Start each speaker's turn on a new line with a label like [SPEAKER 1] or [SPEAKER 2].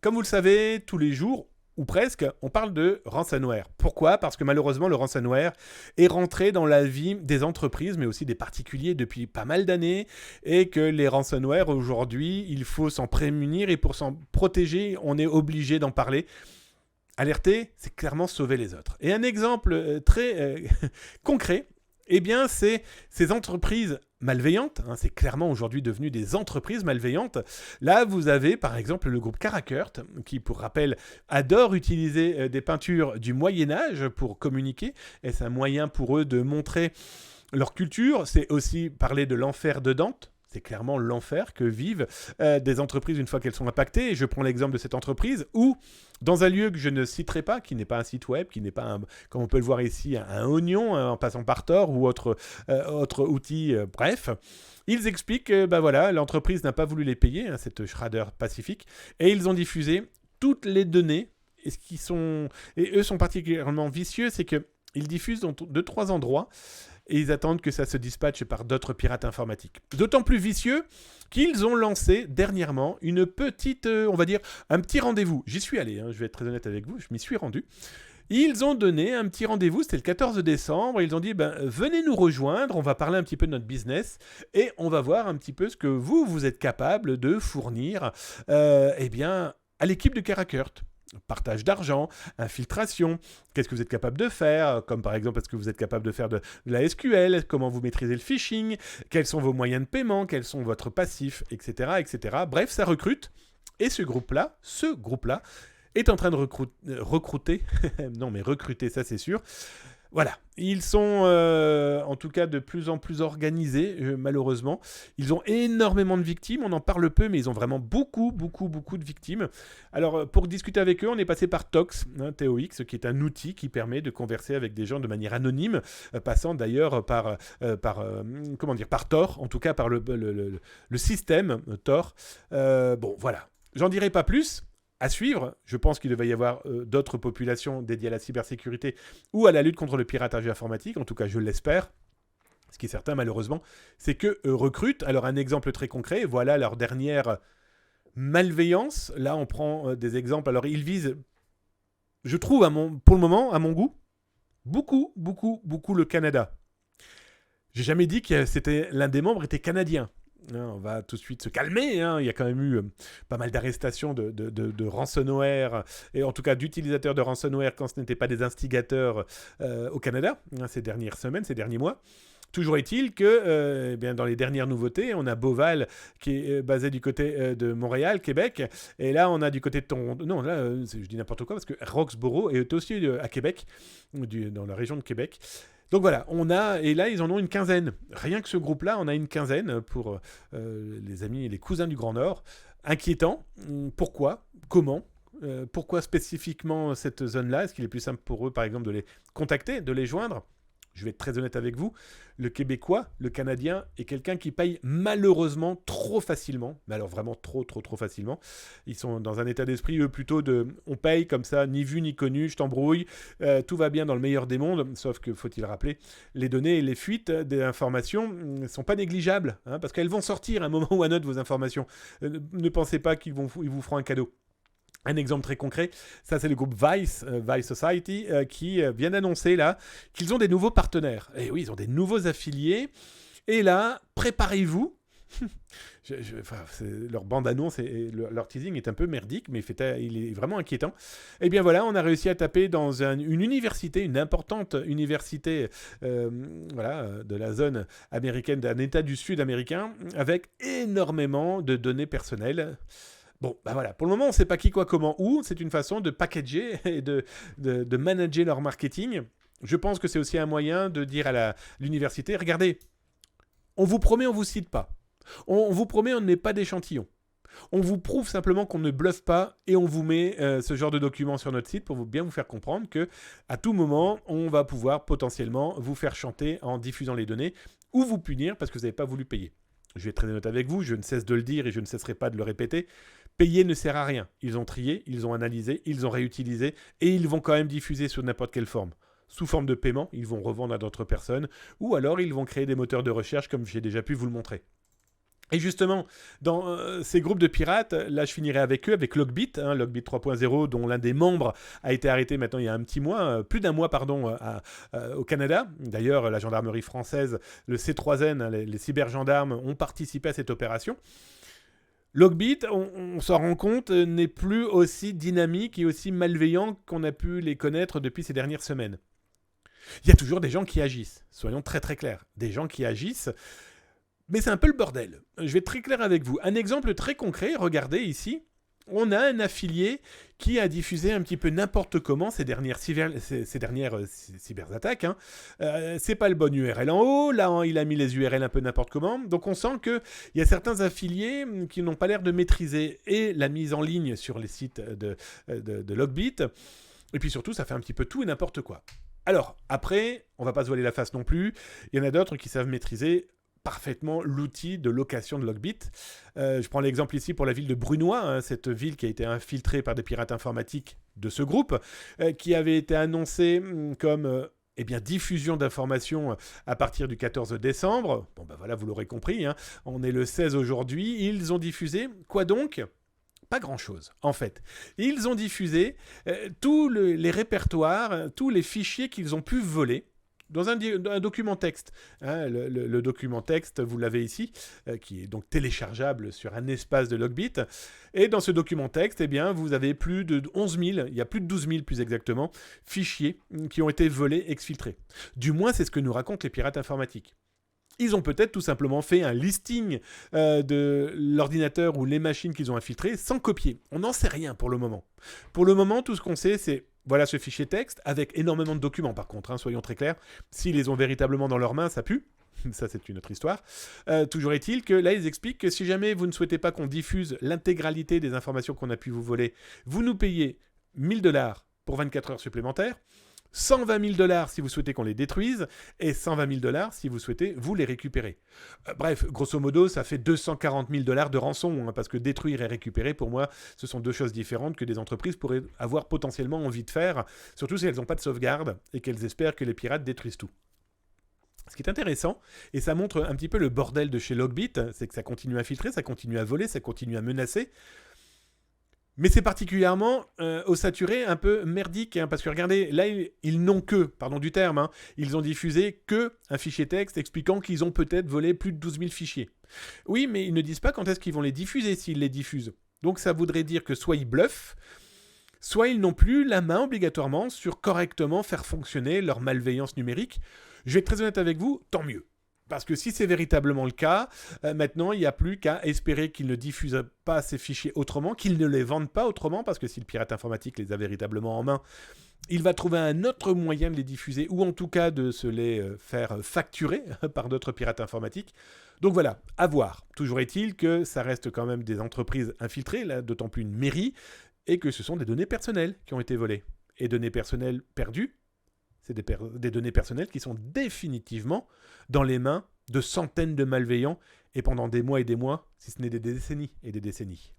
[SPEAKER 1] Comme vous le savez, tous les jours, ou presque, on parle de ransomware. Pourquoi ? Parce que malheureusement, le ransomware est rentré dans la vie des entreprises, mais aussi des particuliers depuis pas mal d'années, et que les ransomware, aujourd'hui, il faut s'en prémunir, et pour s'en protéger, on est obligé d'en parler. Alerter, c'est clairement sauver les autres. Et un exemple très concret, eh bien, c'est ces entreprises malveillantes. Hein, c'est clairement aujourd'hui devenu des entreprises malveillantes. Là, vous avez par exemple le groupe Karakurt, qui, pour rappel, adore utiliser des peintures du Moyen-Âge pour communiquer. Et c'est un moyen pour eux de montrer leur culture. C'est aussi parler de l'enfer de Dante. C'est clairement l'enfer que vivent des entreprises une fois qu'elles sont impactées. Et je prends l'exemple de cette entreprise où, dans un lieu que je ne citerai pas, qui n'est pas un site web, qui n'est pas, comme on peut le voir ici, un oignon en passant par Tor ou autre outil, bref, ils expliquent que voilà, l'entreprise n'a pas voulu les payer, hein, cette Schrader Pacific, et ils ont diffusé toutes les données. Et eux sont particulièrement vicieux, c'est qu'ils diffusent dans 2-3 endroits, et ils attendent que ça se dispatche par d'autres pirates informatiques. D'autant plus vicieux qu'ils ont lancé dernièrement une petite, on va dire, un petit rendez-vous. J'y suis allé, hein, je vais être très honnête avec vous, je m'y suis rendu. Ils ont donné un petit rendez-vous, c'était le 14 décembre, et ils ont dit, venez nous rejoindre, on va parler un petit peu de notre business, et on va voir un petit peu ce que vous êtes capable de fournir à l'équipe de Karakurt. Partage d'argent, infiltration, qu'est-ce que vous êtes capable de faire, comme par exemple, est-ce que vous êtes capable de faire de la SQL, comment vous maîtrisez le phishing, quels sont vos moyens de paiement, quels sont votre passif, etc., etc. Bref, ça recrute, et ce groupe-là est en train de recruter, non mais recruter, ça c'est sûr. Voilà, ils sont en tout cas de plus en plus organisés, malheureusement. Ils ont énormément de victimes, on en parle peu, mais ils ont vraiment beaucoup de victimes. Alors, pour discuter avec eux, on est passé par Tox, TOX, qui est un outil qui permet de converser avec des gens de manière anonyme, passant d'ailleurs par Tor, en tout cas par le système Tor. Voilà, j'en dirai pas plus. À suivre, je pense qu'il devait y avoir d'autres populations dédiées à la cybersécurité ou à la lutte contre le piratage informatique, en tout cas je l'espère. Ce qui est certain malheureusement, c'est qu'eux recrutent. Alors un exemple très concret, voilà leur dernière malveillance. Là on prend des exemples, alors ils visent, je trouve pour le moment, à mon goût, beaucoup le Canada. J'ai jamais dit que l'un des membres était canadien. On va tout de suite se calmer, hein. Il y a quand même eu pas mal d'arrestations de ransomware, et en tout cas d'utilisateurs de ransomware quand ce n'était pas des instigateurs au Canada, hein, ces dernières semaines, ces derniers mois. Toujours est-il que dans les dernières nouveautés, on a Beauval qui est basé du côté de Montréal, Québec, et là on a du côté de Toronto. Non, là je dis n'importe quoi parce que Roxborough est aussi à Québec, dans la région de Québec. Donc voilà, et là ils en ont une quinzaine. Rien que ce groupe-là, on a une quinzaine pour les amis et les cousins du Grand Nord. Inquiétant. Pourquoi ? Comment ? Pourquoi spécifiquement cette zone-là ? Est-ce qu'il est plus simple pour eux, par exemple, de les contacter, de les joindre ? Je vais être très honnête avec vous, le Québécois, le Canadien est quelqu'un qui paye malheureusement trop facilement, mais alors vraiment trop facilement. Ils sont dans un état d'esprit, eux, plutôt de « on paye comme ça, ni vu ni connu, je t'embrouille, tout va bien dans le meilleur des mondes », sauf que, faut-il rappeler, les données et les fuites des informations ne sont pas négligeables, hein, parce qu'elles vont sortir à un moment ou à un autre, vos informations. Ne pensez pas qu'ils vous feront un cadeau. Un exemple très concret, ça c'est le groupe Vice Society, qui vient d'annoncer là qu'ils ont des nouveaux partenaires. Et oui, ils ont des nouveaux affiliés. Et là, préparez-vous. Leur bande-annonce et leur teasing est un peu merdique, mais il est vraiment inquiétant. Et bien voilà, on a réussi à taper dans une université, une importante université de la zone américaine, d'un état du sud américain, avec énormément de données personnelles. Bon, voilà, pour le moment, on ne sait pas qui, quoi, comment, où. C'est une façon de packager et de manager leur marketing. Je pense que c'est aussi un moyen de dire à l'université, regardez, on vous promet, on ne vous cite pas. On vous promet, on ne met pas d'échantillon. On vous prouve simplement qu'on ne bluffe pas et on vous met ce genre de documents sur notre site pour bien vous faire comprendre qu'à tout moment, on va pouvoir potentiellement vous faire chanter en diffusant les données ou vous punir parce que vous n'avez pas voulu payer. Je vais être très honnête avec vous, je ne cesse de le dire et je ne cesserai pas de le répéter. Payer ne sert à rien. Ils ont trié, ils ont analysé, ils ont réutilisé et ils vont quand même diffuser sous n'importe quelle forme. Sous forme de paiement, ils vont revendre à d'autres personnes ou alors ils vont créer des moteurs de recherche comme j'ai déjà pu vous le montrer. Et justement, dans ces groupes de pirates, là je finirai avec eux, avec Logbit, Logbit 3.0, dont l'un des membres a été arrêté maintenant il y a un petit mois, plus d'un mois pardon, au Canada. D'ailleurs, la gendarmerie française, le C3N, les cybergendarmes ont participé à cette opération. Logbit, on s'en rend compte, n'est plus aussi dynamique et aussi malveillant qu'on a pu les connaître depuis ces dernières semaines. Il y a toujours des gens qui agissent, soyons très très clairs, des gens qui agissent. Mais c'est un peu le bordel. Je vais être très clair avec vous. Un exemple très concret, regardez ici. On a un affilié qui a diffusé un petit peu n'importe comment ces dernières cyberattaques. C'est pas le bon URL en haut. Là, il a mis les URL un peu n'importe comment. Donc on sent qu'il y a certains affiliés qui n'ont pas l'air de maîtriser et la mise en ligne sur les sites de Logbit. Et puis surtout, ça fait un petit peu tout et n'importe quoi. Alors, après, on va pas se voiler la face non plus. Il y en a d'autres qui savent maîtriser parfaitement l'outil de location de Logbit. Je prends l'exemple ici pour la ville de Brunoy, cette ville qui a été infiltrée par des pirates informatiques de ce groupe, qui avait été annoncée comme diffusion d'informations à partir du 14 décembre. Bon ben voilà, vous l'aurez compris, on est le 16 aujourd'hui, ils ont diffusé, quoi donc ? Pas grand-chose, en fait. Ils ont diffusé tous les répertoires, tous les fichiers qu'ils ont pu voler, dans un document texte. Le document texte, vous l'avez ici, qui est donc téléchargeable sur un espace de Logbit. Et dans ce document texte, vous avez plus de 11 000, il y a plus de 12 000 plus exactement, fichiers qui ont été volés, exfiltrés. Du moins, c'est ce que nous racontent les pirates informatiques. Ils ont peut-être tout simplement fait un listing de l'ordinateur ou les machines qu'ils ont infiltrées sans copier. On n'en sait rien pour le moment. Pour le moment, tout ce qu'on sait, c'est voilà ce fichier texte, avec énormément de documents par contre, soyons très clairs. S'ils les ont véritablement dans leurs mains, ça pue. Ça, c'est une autre histoire. Toujours est-il que là, ils expliquent que si jamais vous ne souhaitez pas qu'on diffuse l'intégralité des informations qu'on a pu vous voler, vous nous payez 1 000 $ pour 24 heures supplémentaires. 120 000 $ si vous souhaitez qu'on les détruise et 120 000 $ si vous souhaitez vous les récupérer. Bref, grosso modo, ça fait 240 000 $ de rançon, parce que détruire et récupérer, pour moi, ce sont deux choses différentes que des entreprises pourraient avoir potentiellement envie de faire, surtout si elles n'ont pas de sauvegarde et qu'elles espèrent que les pirates détruisent tout. Ce qui est intéressant, et ça montre un petit peu le bordel de chez Logbit, c'est que ça continue à filtrer, ça continue à voler, ça continue à menacer. Mais c'est particulièrement ossaturé, un peu merdique, parce que regardez, là, ils n'ont que, pardon du terme, ils ont diffusé que un fichier texte expliquant qu'ils ont peut-être volé plus de 12 000 fichiers. Oui, mais ils ne disent pas quand est-ce qu'ils vont les diffuser s'ils les diffusent. Donc ça voudrait dire que soit ils bluffent, soit ils n'ont plus la main obligatoirement sur correctement faire fonctionner leur malveillance numérique. Je vais être très honnête avec vous, tant mieux. Parce que si c'est véritablement le cas, maintenant, il n'y a plus qu'à espérer qu'ils ne diffusent pas ces fichiers autrement, qu'ils ne les vendent pas autrement, parce que si le pirate informatique les a véritablement en main, il va trouver un autre moyen de les diffuser, ou en tout cas de se les faire facturer par d'autres pirates informatiques. Donc voilà, à voir. Toujours est-il que ça reste quand même des entreprises infiltrées, là, d'autant plus une mairie, et que ce sont des données personnelles qui ont été volées. Et données personnelles perdues, c'est des données personnelles qui sont définitivement dans les mains de centaines de malveillants et pendant des mois et des mois, si ce n'est des décennies et des décennies.